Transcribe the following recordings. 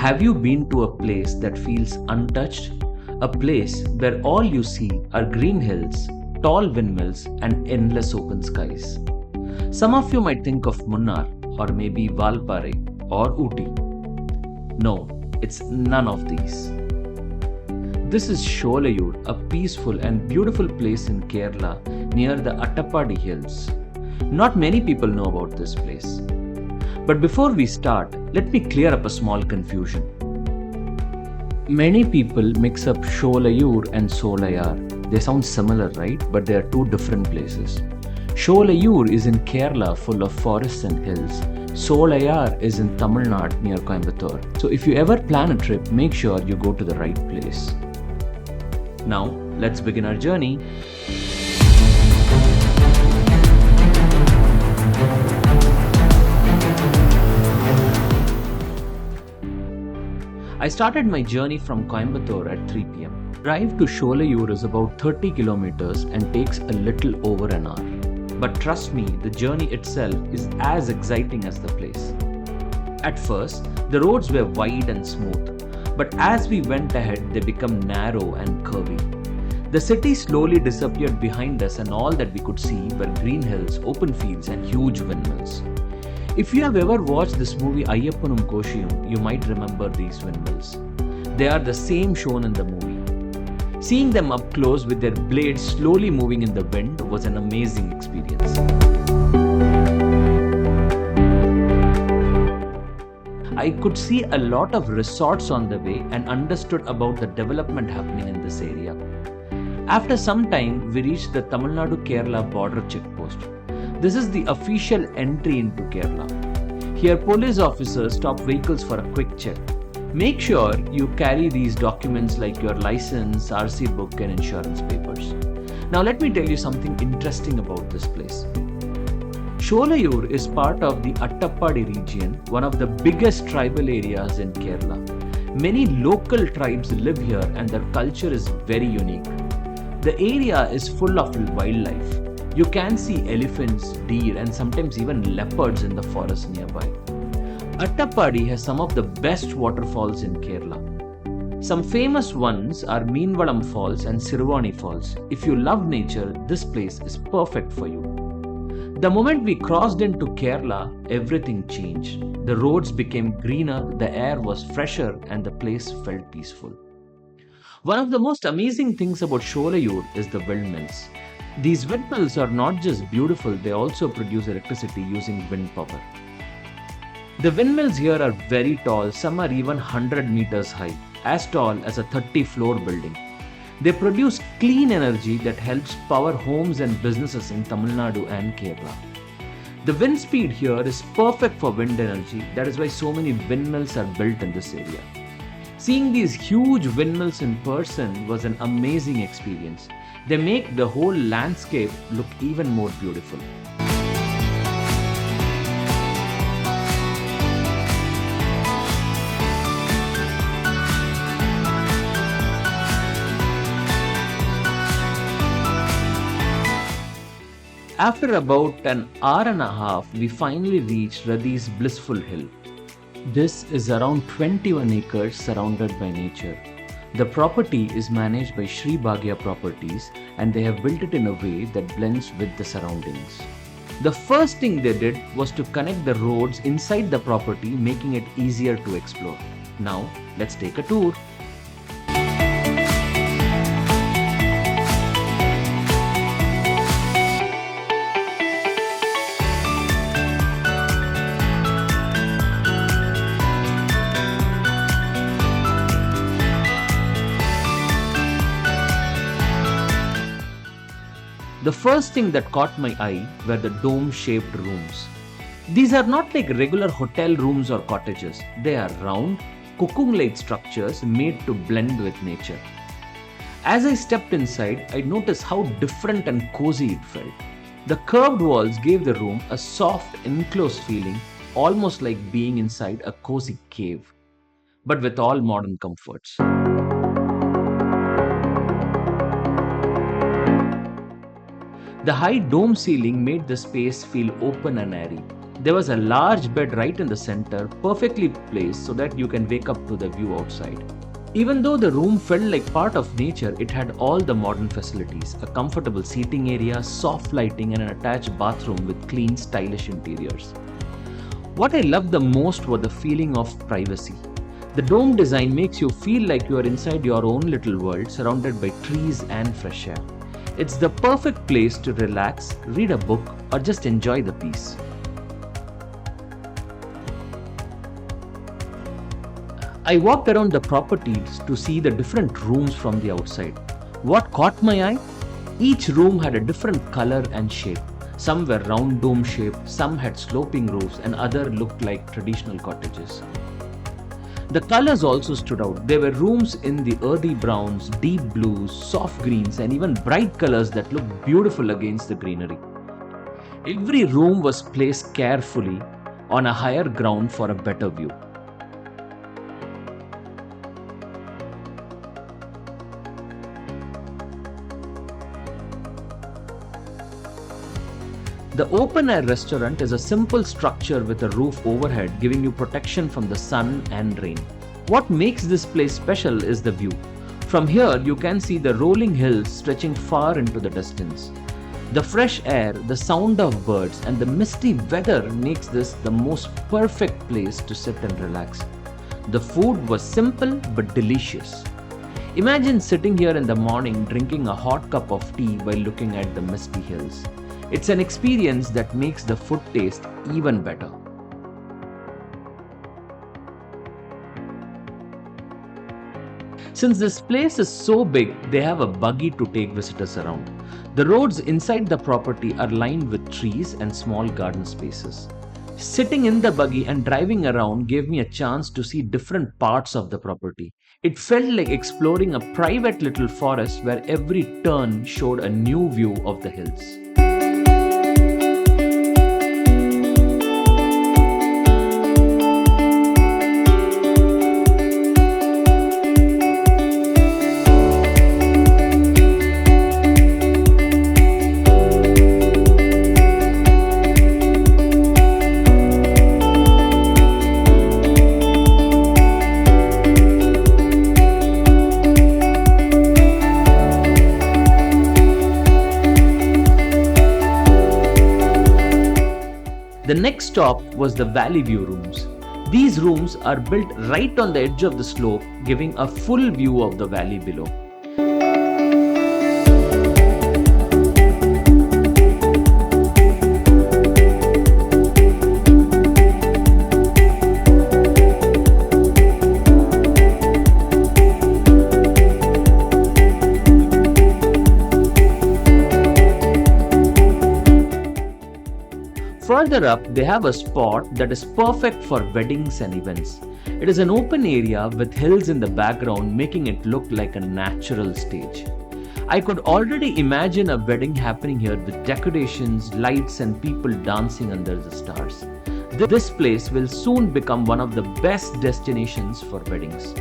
Have you been to a place that feels untouched? A place where all you see are green hills, tall windmills, and endless open skies. Some of you might think of Munnar or maybe Valpare or Ooty. No, it's none of these. This is Sholayur, a peaceful and beautiful place in Kerala near the Attappadi hills. Not many people know about this place. But before we start, let me clear up a small confusion. Many people mix up Sholayur and Sholayur. They sound similar, right? But they are two different places. Sholayur is in Kerala, full of forests and hills. Sholayur is in Tamil Nadu near Coimbatore. So if you ever plan a trip, make sure you go to the right place. Now, let's begin our journey. I started my journey from Coimbatore at 3 pm. Drive to Sholayur is about 30 kilometers and takes a little over an hour. But trust me, the journey itself is as exciting as the place. At first, the roads were wide and smooth, but as we went ahead, they became narrow and curvy. The city slowly disappeared behind us, and all that we could see were green hills, open fields, and huge windmills. If you have ever watched this movie Ayyappanum Koshiyum, you might remember these windmills. They are the same shown in the movie. Seeing them up close with their blades slowly moving in the wind was an amazing experience. I could see a lot of resorts on the way and understood about the development happening in this area. After some time, we reached the Tamil Nadu-Kerala border checkpost. This is the official entry into Kerala. Here, police officers stop vehicles for a quick check. Make sure you carry these documents like your license, RC book, and insurance papers. Now, let me tell you something interesting about this place. Sholayur is part of the Attappadi region, one of the biggest tribal areas in Kerala. Many local tribes live here and their culture is very unique. The area is full of wildlife. You can see elephants, deer, and sometimes even leopards in the forest nearby. Attappadi has some of the best waterfalls in Kerala. Some famous ones are Meenvalam Falls and Sirvani Falls. If you love nature, this place is perfect for you. The moment we crossed into Kerala, everything changed. The roads became greener, the air was fresher, and the place felt peaceful. One of the most amazing things about Sholayur is the windmills. These windmills are not just beautiful, they also produce electricity using wind power. The windmills here are very tall, some are even 100 meters high, as tall as a 30-floor building. They produce clean energy that helps power homes and businesses in Tamil Nadu and Kerala. The wind speed here is perfect for wind energy, that is why so many windmills are built in this area. Seeing these huge windmills in person was an amazing experience. They make the whole landscape look even more beautiful. After about an hour and a half, we finally reached Rathis Billful Hill. This is around 21 acres surrounded by nature. The property is managed by Bhagya properties and they have built it in a way that blends with the surroundings. The first thing they did was to connect the roads inside the property, making it easier to explore. Now, let's take a tour. The first thing that caught my eye were the dome-shaped rooms. These are not like regular hotel rooms or cottages. They are round, cocoon-like structures made to blend with nature. As I stepped inside, I noticed how different and cozy it felt. The curved walls gave the room a soft, enclosed feeling, almost like being inside a cozy cave, but with all modern comforts. The high dome ceiling made the space feel open and airy. There was a large bed right in the center, perfectly placed so that you can wake up to the view outside. Even though the room felt like part of nature, it had all the modern facilities, a comfortable seating area, soft lighting, and an attached bathroom with clean, stylish interiors. What I loved the most was the feeling of privacy. The dome design makes you feel like you are inside your own little world, surrounded by trees and fresh air. It's the perfect place to relax, read a book, or just enjoy the peace. I walked around the properties to see the different rooms from the outside. What caught my eye? Each room had a different color and shape. Some were round dome shaped, some had sloping roofs, and others looked like traditional cottages. The colors also stood out. There were rooms in the earthy browns, deep blues, soft greens, and even bright colors that looked beautiful against the greenery. Every room was placed carefully on a higher ground for a better view. The open-air restaurant is a simple structure with a roof overhead giving you protection from the sun and rain. What makes this place special is the view. From here, you can see the rolling hills stretching far into the distance. The fresh air, the sound of birds, and the misty weather makes this the most perfect place to sit and relax. The food was simple but delicious. Imagine sitting here in the morning drinking a hot cup of tea while looking at the misty hills. It's an experience that makes the food taste even better. Since this place is so big, they have a buggy to take visitors around. The roads inside the property are lined with trees and small garden spaces. Sitting in the buggy and driving around gave me a chance to see different parts of the property. It felt like exploring a private little forest where every turn showed a new view of the hills. The next stop was the Valley View rooms. These rooms are built right on the edge of the slope, giving a full view of the valley below. Further up, they have a spot that is perfect for weddings and events. It is an open area with hills in the background, making it look like a natural stage. I could already imagine a wedding happening here with decorations, lights, and people dancing under the stars. This place will soon become one of the best destinations for weddings.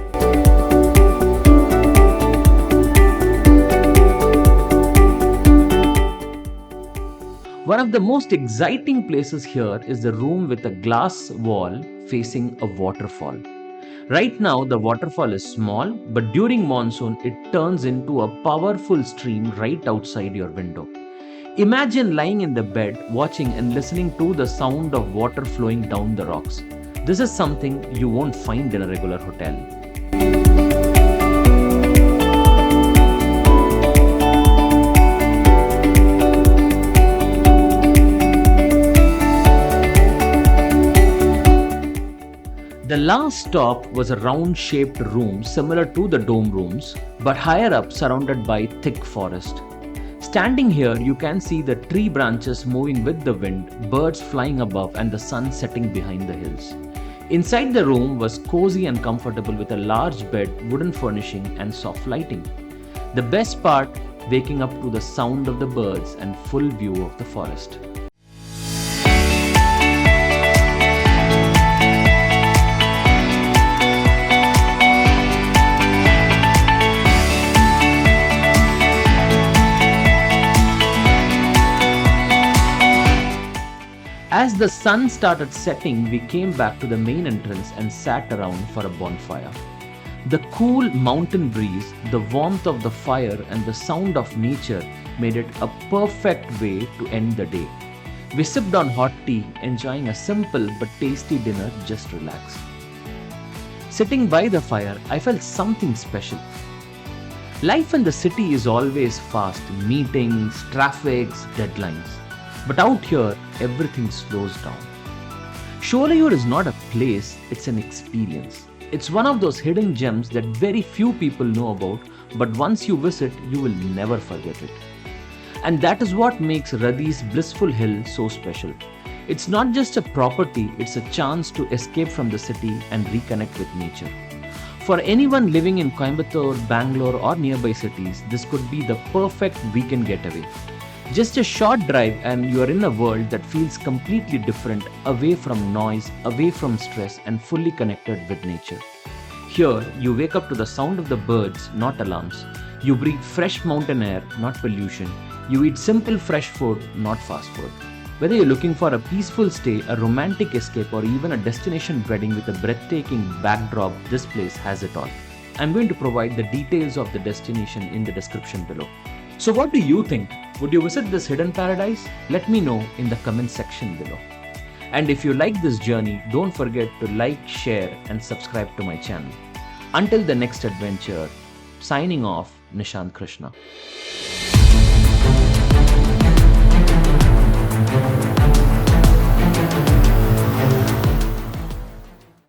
One of the most exciting places here is the room with a glass wall facing a waterfall. Right now, the waterfall is small, but during monsoon, it turns into a powerful stream right outside your window. Imagine lying in the bed, watching and listening to the sound of water flowing down the rocks. This is something you won't find in a regular hotel. The last stop was a round-shaped room similar to the dome rooms, but higher up surrounded by thick forest. Standing here, you can see the tree branches moving with the wind, birds flying above, and the sun setting behind the hills. Inside the room was cozy and comfortable with a large bed, wooden furnishing, and soft lighting. The best part, waking up to the sound of the birds and full view of the forest. As As the sun started setting, we came back to the main entrance and sat around for a bonfire. The cool mountain breeze, the warmth of the fire, and the sound of nature made it a perfect way to end the day. We sipped on hot tea, enjoying a simple but tasty dinner just relaxed. Sitting by the fire, I felt something special. Life in the city is always fast, meetings, traffics, deadlines. But out here, everything slows down. Sholayur is not a place, it's an experience. It's one of those hidden gems that very few people know about, but once you visit, you will never forget it. And that is what makes Rathis Billful Hill so special. It's not just a property, it's a chance to escape from the city and reconnect with nature. For anyone living in Coimbatore, Bangalore, or nearby cities, this could be the perfect weekend getaway. Just a short drive and you are in a world that feels completely different, away from noise, away from stress, and fully connected with nature. Here, you wake up to the sound of the birds, not alarms. You breathe fresh mountain air, not pollution. You eat simple fresh food, not fast food. Whether you're looking for a peaceful stay, a romantic escape, or even a destination wedding with a breathtaking backdrop, this place has it all. I'm going to provide the details of the destination in the description below. So what do you think? Would you visit this hidden paradise? Let me know in the comment section below. And if you like this journey, don't forget to like, share, and subscribe to my channel. Until the next adventure, signing off, Nishand Krishna.